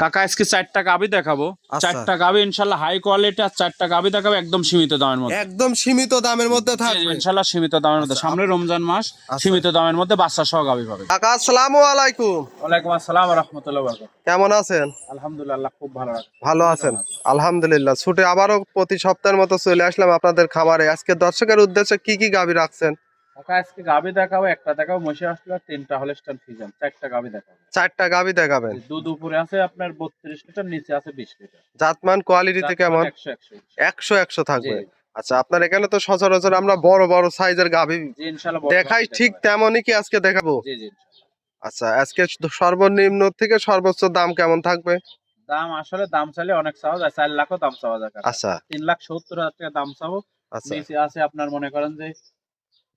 কাকা আজকে 4টা গাভী দেখাবো। আচ্ছা। 4টা গাভী ইনশাআল্লাহ হাই কোয়ালিটি, আর 4টা গাভী দেখাবো একদম সীমিত দামের মধ্যে। একদম সীমিত দামের মধ্যে জি, জি, থাকবে। ইনশাআল্লাহ সীমিত দামের মধ্যে। আচ্ছা, সামনে রমজান মাস, আচ্ছা। সীমিত দামের মধ্যে বাচ্চা সহ গাভী পাবে। কাকা আসসালামু আলাইকুম। ওয়ালাইকুম আসসালাম ওয়া রাহমাতুল্লাহি ওয়া বারাকাতুহু। কেমন আছেন? আলহামদুলিল্লাহ খুব ভালো আছে। ভালো আছেন? আলহামদুলিল্লাহ। ছুটে আবারও প্রতি সপ্তাহের মতো চলে আসলাম আপনাদের খামারে। আজকে দর্শকের উদ্দেশ্যে কি কি গাভী রাখছেন? কাকা আজকে গাভী দেখাবো, একটা দেখাবো মহিষী আসলে, 3টা হলস্টাইন ফ্রিজিয়ান, 4টা গাভী দেখাবো। 4টা গাভী দেখাবেন। দুধ উপরে আছে আপনার 32 লিটার, নিচে আছে 20 লিটার। জাতমান কোয়ালিটিতে কেমন? 100 100 থাকবে। জি। আচ্ছা, আপনার এখানে তো সচরাচর আমরা বড় বড় সাইজের গাভী জি ইনশাআল্লাহ বড় দেখাই, গাভী ঠিক দেখাবো। তেমনই কি আজকে দেখাবো? জি জি ইনশাআল্লাহ। আচ্ছা, আজকে সর্বনিম্ন থেকে সর্বোচ্চ দাম কেমন থাকবে? দাম আসলে দাম চাইলে অনেক চাওয়া যায়, 4 লাখও দাম চাওয়া যায় কাকা। আচ্ছা 3,70,000 টাকা দাম চাবো। আচ্ছা, নিচে আছে আপনার মনে করেন যে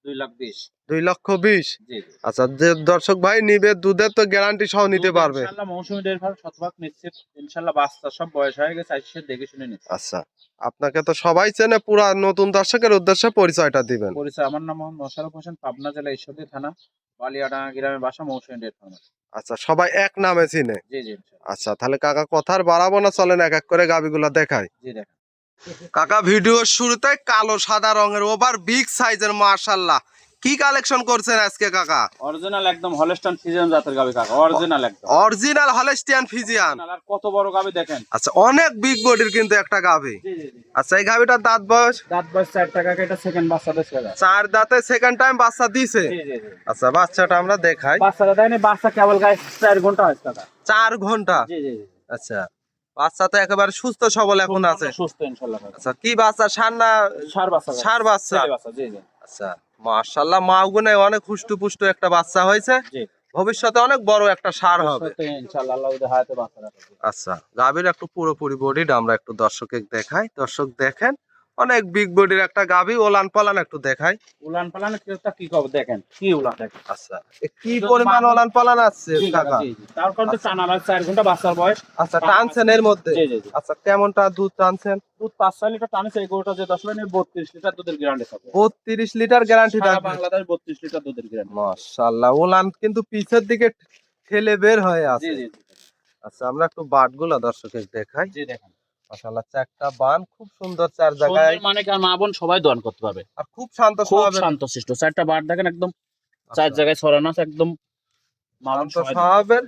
2,20,000। 2,20,000। জি জি। আচ্ছা, যে দর্শক ভাই নিবে দুধের তো গ্যারান্টি সহ নিতে দুধ পারবে। ইনশাআল্লাহ মৌসুমী ডেয়ারি ফার্ম শতভাগ নিশ্চিত। ইনশাআল্লাহ বাচ্চা সব বয়স হয়ে গেছে, আইসে দেখে শুনে নিচ্ছে। আচ্ছা, আপনাকে তো সবাই চেনে, পুরা নতুন দর্শকের উদ্দেশ্যে পরিচয়টা দিবেন। পরিচয়, আমার নাম মোহাম্মদ মোশাররফ হোসেন, পাবনা জেলা ঈশ্বরদী থানা বালিয়াডাঙ্গা গ্রামের বাসা, মৌসুমী ডেয়ারি ফার্ম। আচ্ছা, সবাই এক নামে চিনে। জি জি ইনশাআল্লাহ। আচ্ছা, তাহলে কাকা কথার বাড়াবো না, চলেন এক এক করে গাবিগুলা দেখাই। জি দেখেন। কাকা ভিডিওর শুরুতে কালো সাদা রঙের ওভার বিগ সাইজের মাশাআল্লাহ, কি কালেকশন করছেন আজকে কাকা? অরিজিনাল একদম হলস্টাইন ফ্রিজিয়ান জাতের গাভী কাকা, অরিজিনাল একদম। Original Holstein Friesian. আর কত বড় গাভী দেখেন। আচ্ছা, অনেক বিগ বডির কিন্তু একটা গাভি। জি জি জি। আচ্ছা, এই গাভিটার দাঁত বয়স? দাঁত বয়স 4 টাকা, এটা সেকেন্ড বাচ্চাদের ছেলে। 4 দাঁতে সেকেন্ড টাইম বাচ্চা দিছে। জি জি জি। আচ্ছা, বাচ্চাটা আমরা দেখাই। বাচ্চারা দেয়নি, বাচ্চা কেবল গায়ে 4 ঘন্টা হয়েছে কাকা। 4 ঘন্টা। জি জি জি। আচ্ছা, বাচ্চা তো একেবারে সুস্থ সবল এখন আছে। সুস্থ ইনশাআল্লাহ কাকা। আচ্ছা, কি বাচ্চা? ষাঁড় না ষাঁড় বাচ্চা কাকা। ষাঁড় বাচ্চা? ছেলে বাচ্চা, জি জি। আচ্ছা, মাশাআল্লাহ, মাগুনে অনেক হুষ্টু পুষ্টু একটা বাচ্চা হয়েছে। জি। ভবিষ্যতে অনেক বড় একটা ষাঁড় হবে। সত্যি ইনশাআল্লাহ আল্লাহ ওদের হায়াতে বাচ্চা রাখবে। আচ্ছা, গাভীর একটু পুরোপুরি বডিটা আমরা একটু দর্শকে দেখাই। দর্শক দেখেন, অনেক বিগ বডির একটা গাভী। ওলান পালান একটু দেখাই। উলান পালান কি কব দেখেন, কি উলান দেখেন। আচ্ছা, কি পরিমাণ ওলান পালান আছে জি কাকা, কাকা? জি জি। তারপর তো টানা লাগে 4 ঘন্টা বাচ্চার বয়স। আচ্ছা, টানছেন এর মধ্যে? জি জি জি। আচ্ছা, কেমনটা দুধ টানছেন? দুধ 5-6 লিটার টানেছে, এই গরুটা যে 10 লিটার 32 লিটার দুধের গ্যারান্টি থাকে। 32 লিটার গ্যারান্টি সারা থাকবে। বাংলাদেশ 32 লিটার দুধের গ্যারান্টি। মাশাআল্লাহ, ওলান কিন্তু পিছের দিকে ঠেলে বের হয়ে জি আছে। জি জি। আচ্ছা, আমরা একটু বাটগুলা দর্শকের দেখাই। জি দেখেন। মাশাআল্লাহ, চারটা বান খুব সুন্দর, 4 জায়গায়। সুন্দর মানে কি, আর মা বোন সবাই দোয়ান করতে পারবে। আর খুব শান্ত খুব স্বভাবের। শান্তশিষ্ট, 4টা বার দেখেন একদম 4 আচ্ছা, জায়গায় ছড়ানো আছে, একদম মা বোন শান্ত সবাই। স্বভাবের।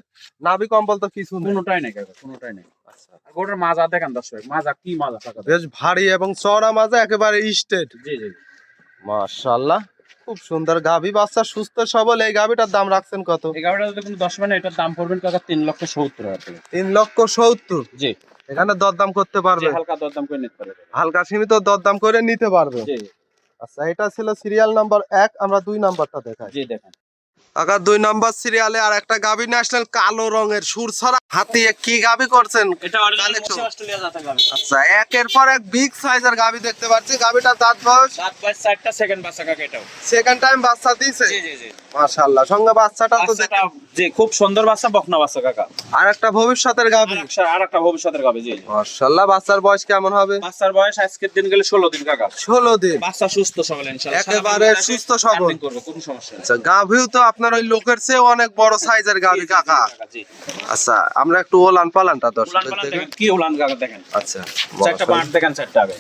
নাভি কম্বল তো কিছু নেই। কোনোটাই নেই কাকা, কোনোটাই নেই। আচ্ছা, আর গরুটার মাজা দেখেন দর্শক, মাজা কি মাজা কাকা। বেশ ভারী এবং চওড়া মাজা, একেবারে স্ট্রেট। জি জি। মাশাআল্লাহ, খুব সুন্দর গাভী, বাচ্চা সুস্থ সবল। এই গাভীটার দাম রাখছেন কত? এই গাড়িটা যদি কোনো 10 মানে এটার দাম পড়বেন কাকা 3,70,000 টাকা। 3,70,000। জি। এখানে দরদাম করতে জি পারবে? হালকা দরদাম করে নিতে পারবে। হালকা সীমিত দরদাম করে নিতে পারবে। জি জি। আচ্ছা, এটা ছিল সিরিয়াল নাম্বার 1, আমরা 2 নাম্বারটা দেখাই। জি দেখেন। কাকা 2 নাম্বার সিরিয়ালে আর একটা গাভী নিয়ে আসলেন, কালো রঙের সুরছড়া হাতিয়ে। কি গাভী করছেন? এটা অরিজিনাল Collection। অস্ট্রেলিয়া জাতের গাবি। আচ্ছা, একের পর এক বিগ সাইজের গাভী দেখতে পাচ্ছি। গাভীটার দাঁত বয়স? দাঁত বয়স 4টা, সেকেন্ড বাচ্চা কাকা এটাও। সেকেন্ড টাইম বাচ্চা দিয়েছে। জি জি জি। মাশাআল্লাহ, সঙ্গে বাচ্চাটা তো বাচ্চাটা জি খুব সুন্দর বাচ্চা, বকনা বাচ্চা কাকা। আর একটা ভবিষ্যতের গাভী। আরেকটা ভবিষ্যতের গাবি। জি জি। মাশাআল্লাহ, বাচ্চার বয়স কেমন হবে? বাচ্চার বয়স আজকের দিন গেলে 16 দিন কাকা। 16 দিন। বাচ্চা সুস্থ সবল ইনশাআল্লাহ। একেবারে সুস্থ সবল। করবে, কোনো সমস্যা নেই। আচ্ছা, গাভীও তো আপনার ওই লোকের চেয়ে অনেক বড় সাইজের গাভী কাকা। জি। আচ্ছা, আমরা একটু ওলান পালানটা উলান দর্শকদের পালান দেখেন। দেখেন, কি উলান কাকা দেখেন। আচ্ছা, 4টা বাট দেখেন, 4টা আগে।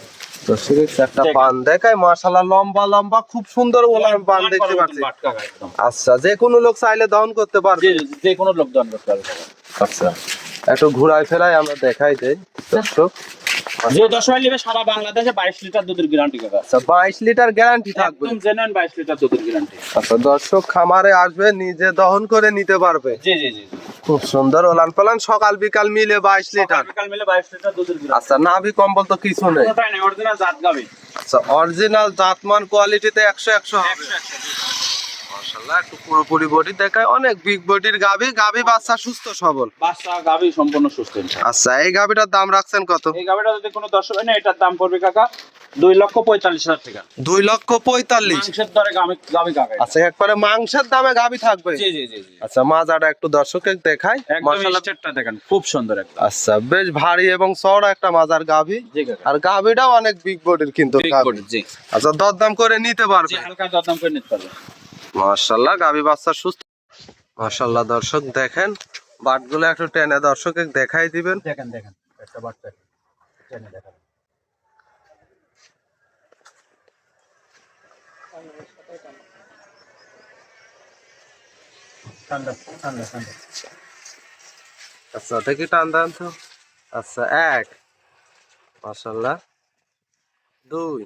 দর্শকের চারটা দেখেন। পান দেখায়। মাশাআল্লাহ, লম্বা লম্বা খুব সুন্দর ওলান পান দেখতে পাচ্ছি। বাট কাকা একদম। আচ্ছা, যে কোনো লোক চাইলে দহন করতে পারবে। জি জি, যে কোনো লোক দান করতে পারবে কাকা। আচ্ছা, একটু ঘুরাই ফেরাই আমরা দেখাই দেই দর্শক। যে 10 মাইল নেবে সারা বাংলাদেশে 22 লিটার দুধের গ্যারান্টি কাকা। আচ্ছা, 22 লিটার গ্যারান্টি থাকবে। একদম জেনুইন 22 লিটার দুধের গ্যারান্টি। আচ্ছা, দর্শক খামারে আসবে, নিজে দহন করে নিতে পারবে। জি জি জি। খুব সুন্দর ওলান পালান, সকাল বিকাল মিলে 22 লিটার। বিকাল মিলে 22 লিটার দুধের গ্যারান্টি। আচ্ছা, নাভি কম্বল তো কিছু নেই। কোনোটাই নেই, অরিজিনাল জাত গাবি। আচ্ছা, অরিজিনাল জাতমান কোয়ালিটিতে 100 হবে। 100 মাশাআল্লাহ, একটু পুরোপুরি বডি দেখায়। অনেক বিগ বডির গাভী। গাভী বাচ্চা সুস্থ সবল। বাচ্চা গাবি সম্পূর্ণ সুস্থ ইনশাআল্লাহ। আচ্ছা, এই গাভীটার দাম রাখছেন কত? এই গাবিটা যদি কোনো দর্শক হয় না, এটার দাম পড়বে কাকা 2,45,000 টাকা। 2,45,000। মাংসের দরে গাবি কাকা। আচ্ছা, একবারে মাংসের দামে গাভী থাকবে। জি জি জি জি। আচ্ছা, মাজাটা একটু দর্শকে দেখাই। একদম মাশাআল্লাহ, স্টেটটা দেখেন, খুব সুন্দর একটা। আচ্ছা, বেশ ভারী এবং চওড়া একটা মাজার গাভী। জি কাকা। আর গাভীটাও অনেক বিগ বডির কিন্তু বিগ গাভী। বডি, জি। আচ্ছা, দরদাম করে নিতে জি পারবে। হালকা দরদাম করে নিতে পারবে। মাশাআল্লাহ, গাভী বাচ্চা সুস্থ। মাশাআল্লাহ, দর্শক দেখেন, বাটগুলো একটু টেনে দর্শকে দেখাই দিবেন। দেখেন দেখেন একটা বাচ্চা টেনে দেখাবেন। ঠান্ডা ঠান্ডা ঠান্ডা। আচ্ছা দেখি টান দেন তো। আচ্ছা এক, মাশাআল্লাহ, দুই,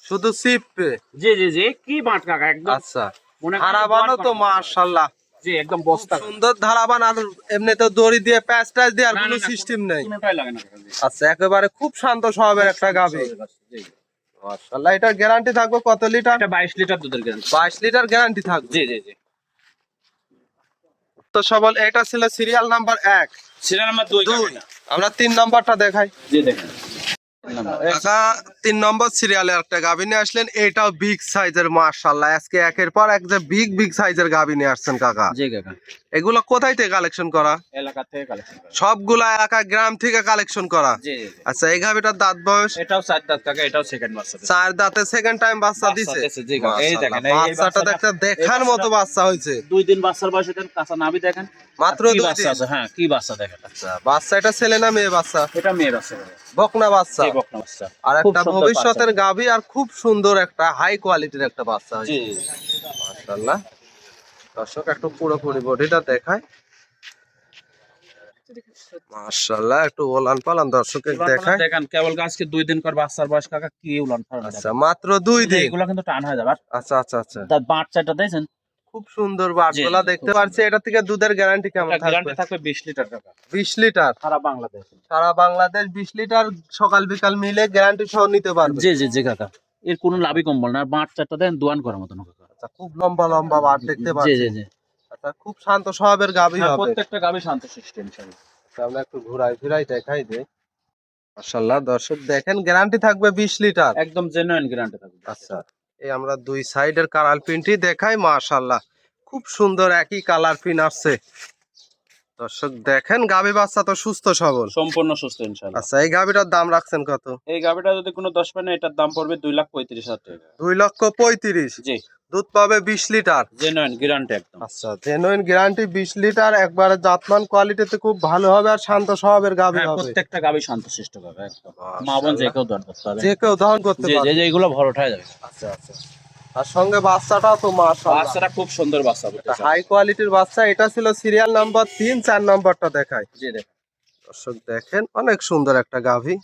শুধু সিপে। জি জি জি, কি বাট কাকা একদম। আচ্ছা মনে ধারাবানও তো মাশাআল্লাহ জি একদম বস্তা সুন্দর ধারাবান। আর এমনি তো দড়ি দিয়ে প্যাচ ট্যাচ দিয়ে আর কোনো সিস্টেম নেই। কোনোটাই লাগে না কাকা। জি আচ্ছা একেবারে খুব শান্ত স্বভাবের একটা গাভী। জি মাশাআল্লাহ, এটার গ্যারান্টি থাকবে কত লিটার? এটা 22 লিটার দুধের গ্যারান্টি। 22 লিটার গ্যারান্টি থাকবে। জি জি জি। তো সবল এটা ছিল সিরিয়াল নাম্বার 1। সিরিয়াল নাম্বার 2 দুই, আমরা 3 নাম্বারটা দেখাই। জি দেখেন। কাকা 3 নম্বর সিরিয়ালে একটা গাভী নিয়ে আসলেন, এটাও বিগ সাইজের মাশাআল্লাহ। আজকে একের পর এক যে বিগ সাইজের গাভী নিয়ে আসছেন কাকা। জি কাকা। এগুলো কোথায় থেকে কালেকশন করা? এলাকা থেকে কালেকশন করা। সবগুলা এলাকা গ্রাম থেকে কালেকশন করা। জি জি জি। আচ্ছা এই গাভীটার দাঁত বয়স? এটাও 4 দাঁত কাকা, এটাও সেকেন্ড বাচ্চা। 4 দাঁতে সেকেন্ড টাইম বাচ্চা দিছে। জি কাকা, এই দেখেন বাচ্চাটা দেখতে দেখার মতো বাচ্চা হয়েছে। 2 দিন বাচ্চার বয়স। দেন কাঁচা নাভি দেখেন মাত্র কি 2 বাচ্চা দিন। আছে। হ্যাঁ কি বাচ্চা দেখেন। আচ্ছা বাচ্চা এটা ছেলে না মেয়ে বাচ্চা? এটা মেয়ে বাচ্চা। বকনা বাচ্চা। জি বকনা বাচ্চা। আর খুব একটা সুন্দর ভবিষ্যতের বাচ্চা। গাভী আর খুব সুন্দর একটা হাই কোয়ালিটির একটা বাচ্চা জি হয়েছে মাশাআল্লাহ। দর্শক একটু পুরোপুরি বডিটা দেখায়। মাশাআল্লাহ একটু ওলান পালান দর্শকে দেখায়। দেখেন কেবল আজকে 2 দিন পর বাচ্চার বয়স কাকা, কি উলান ফালান। আচ্ছা মাত্র 2 দিন। এগুলো কিন্তু টান হয়ে যাবে। আচ্ছা আচ্ছা আচ্ছা, তার বাচ্চাটা দেখেন খুব সুন্দর বাটগুলা জি, দেখতে পাচ্ছি। এটা থেকে দুধের গ্যারান্টি কেমন থাকবে? গ্যারান্টি থাকবে 20 লিটার কাকা। 20 লিটার সারা বাংলাদেশ। সারা বাংলাদেশ 20 লিটার সকাল বিকাল মিলে গ্যারান্টি সহ নিতে পারবে। জি জি জি কাকা, এর কোনো লাভই কম্বল না। বাচ্চাটা দেন দোয়ান করার মতন কাকা। আচ্ছা খুব লম্বা লম্বা বাট দেখতে জি পাচ্ছি। জি জি। আচ্ছা খুব শান্ত স্বভাবের গাভী হ্যাঁ, হবে। প্রত্যেকটা গাবি শান্ত সিস্টেম ইনশাআল্লাহ। আমরা একটু ঘুরাই দেখাই দে। মাশাআল্লাহ দর্শক দেখেন গ্যারান্টি থাকবে 20 লিটার। একদম জেনুইন গ্যারান্টি থাকবে। আচ্ছা এই আমরা দুই সাইডের কালার প্রিন্টই দেখাই। মাশাআল্লাহ খুব সুন্দর একই কালার প্রিন্ট আসছে। দর্শক দেখেন গাভী বাচ্চা তো সুস্থ সবল, সম্পূর্ণ সুস্থ ইনশাআল্লাহ। আচ্ছা এই গাভীটার দাম রাখছেন কত? এই গাবিটা যদি কোনো 10 পায় না, এটার দাম পড়বে 2,35,000 টাকা। 2,35,000। জি দুধ পাবে 20 লিটার। জেনুইন গ্যারান্টি একদম। আচ্ছা জেনুইন গ্যারান্টি 20 লিটার, একবারে জাতমান কোয়ালিটিতে খুব ভালো হবে আর শান্ত স্বভাবের গাভী হ্যাঁ হবে। প্রত্যেকটা গাবি শান্তশিষ্ট গাবি একদম। মা বোন যে কেউ দর করতে হবে। যে কেউ দহন করতে জি পারবে। জি এগুলো ভরটায় যাবে। আচ্ছা আচ্ছা, আর সঙ্গে বাচ্চাটাও তো মাশাআল্লাহ বাচ্চাটা খুব সুন্দর বাচ্চা বলতেছে। হাই কোয়ালিটির বাচ্চা। এটা ছিল সিরিয়াল নাম্বার 3। 4 নাম্বারটা দেখায়। জি দেখেন দর্শক দেখেন অনেক সুন্দর একটা গাভী।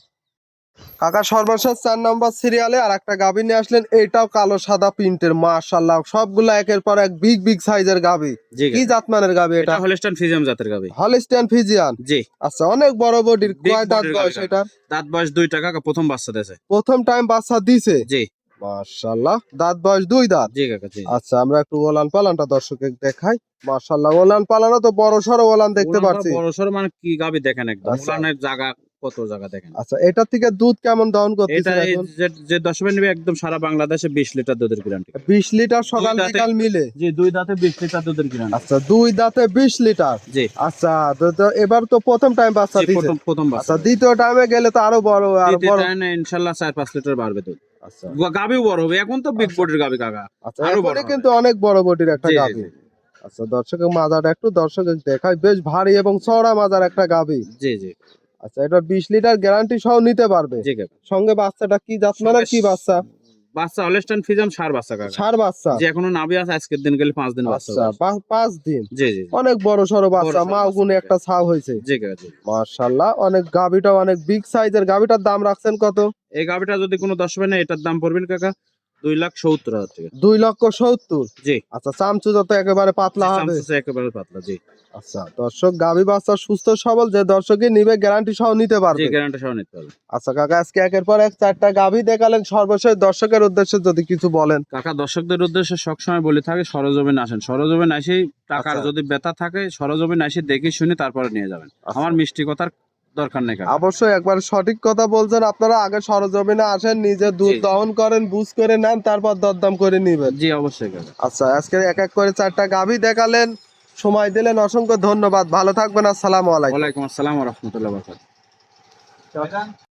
কাকা সর্বশেষ 4 নাম্বার সিরিয়ালে আর একটা গাভী নিয়ে আসলেন, এটাও কালো সাদা প্রিন্টের মাশাআল্লাহ। সবগুলা একের পর এক বিগ সাইজের গাভী। জি কি জাতমানের গাভী এটা? এটা হলস্টাইন ফ্রিজিয়ান জাতের গাবি। Holstein Friesian. জি আচ্ছা অনেক বড় বডির। Big কয় দাঁত body র বয়স গাভী। এটা? দাঁত বয়স 2 টাকা, প্রথম বাচ্চা দিয়েছে। প্রথম টাইম বাচ্চা দিছে। জি মাশাআল্লাহ দাঁত বয়স 2 দাঁত। জি কাকা জি। আচ্ছা আমরা একটু ওলান পালানটা দর্শকে দেখাই। মাশাআল্লাহ ওলান পালানো তো বড় সড়ো ওলান দেখতে পাচ্ছি। বড় সর মানে কি গাবি দেখেন একদম। আচ্ছা। ওলানের জায়গা কত জায়গা দেখেন। আচ্ছা এটা থেকে দুধ কেমন দহন এটা করতেছে এই এখন? যে 10 পায় নেবে একদম সারা বাংলাদেশে 20 লিটার দুধের গ্যারান্টি। 20 লিটার সকাল দুই দাঁতে- বিকাল মিলে। জি 2 দাঁতে 20 লিটার দুধের গ্যারান্টি। আচ্ছা 2 দাঁতে 20 লিটার। জি আচ্ছা তো এবার তো প্রথম টাইম বাচ্চা জি, দিছে। প্রথম আচ্ছা বাচ্চা। দ্বিতীয় টাইমে গেলে তো আরো বড় আর দ্বিতীয় বড়। টাইমে ইনশাআল্লাহ 4-5 লিটার বাড়বে দুধ। আচ্ছা গাবিও বড় হবে, এখন তো বিগ বডির গাবি কাকা। আচ্ছা আরো বড় এখনই হবে। কিন্তু অনেক বড় বডির একটা জি, জি, গাভী। জি। আচ্ছা দর্শকের মাজাটা একটু দর্শকের দেখায়, বেশ ভারী এবং চওড়া মাজার একটা গাভী। জি জি আচ্ছা এটা 20 লিটার গ্যারান্টি সহ নিতে পারবে। জি কাকা। সঙ্গে বাচ্চাটা কি জাতমানের কি বাচ্চা? বাচ্চা হলস্টাইন ফ্রিজিয়ান সার বাচ্চা কাকা। ষাঁড় বাচ্চা। যে এখনো নাভি আছে, আজকের দিন গেলে 5 দিন বাচ্চা আচ্ছা হবে। 5 দিন। জি জি অনেক বড় সড়ো বাচ্চা, সড়ো মা বাচ্চা। গুনে একটা ছাও হয়েছে। জি কাকা জি। মাশাআল্লাহ অনেক গাভীটাও অনেক বিগ সাইজের। গাভীটার দাম রাখছেন কত? এই গাবিটা যদি কোনো 10 পায় না, এটার দাম পড়বে কাকা 2,70,000 টাকা। 2,70,000। জি আচ্ছা চামচুজা তো একেবারে পাতলা হবে। চামচা একেবারে পাতলা। জি আচ্ছা দর্শক গাভী বাচ্চা সুস্থ সবল, যে দর্শকই নিবে গ্যারান্টি সহ নিতে জি পারবে। গ্যারান্টি সহ নিতে পারবে। আচ্ছা কাকা আজকে একের পর এক 4টা গাভী দেখালেন, সর্বশেষ দর্শকের উদ্দেশ্যে যদি কিছু বলেন। কাকা দর্শকদের উদ্দেশ্যে সবসময় বলে থাকে সরজমিন আসেন। সরজমিন আসেই টাকার আচ্ছা। যদি ব্যথা থাকে সরজমিন আসে দেখে শুনে তারপরে নিয়ে যাবেন। আচ্ছা। আমার মিষ্টি কথার দরকার নেই কাকা। অবশ্যই একবার সঠিক কথা বলছেন আপনারা। আগে সরজমিনে আসেন, নিজে দুধ জি। দহন করেন, বুঝ করে নেন, তারপর দরদাম করে নিবেন। জি অবশ্যই কাকা। আচ্ছা আজকে এক এক করে 4টা গাভী দেখালেন, সময় দিলেন, অসংখ্য ধন্যবাদ। ভালো থাকবেন। আসসালামু আলাইকুম। ওয়ালাইকুম আসসালাম ওয়া রাহমাতুল্লাহি ওয়া বারাকাতুহু।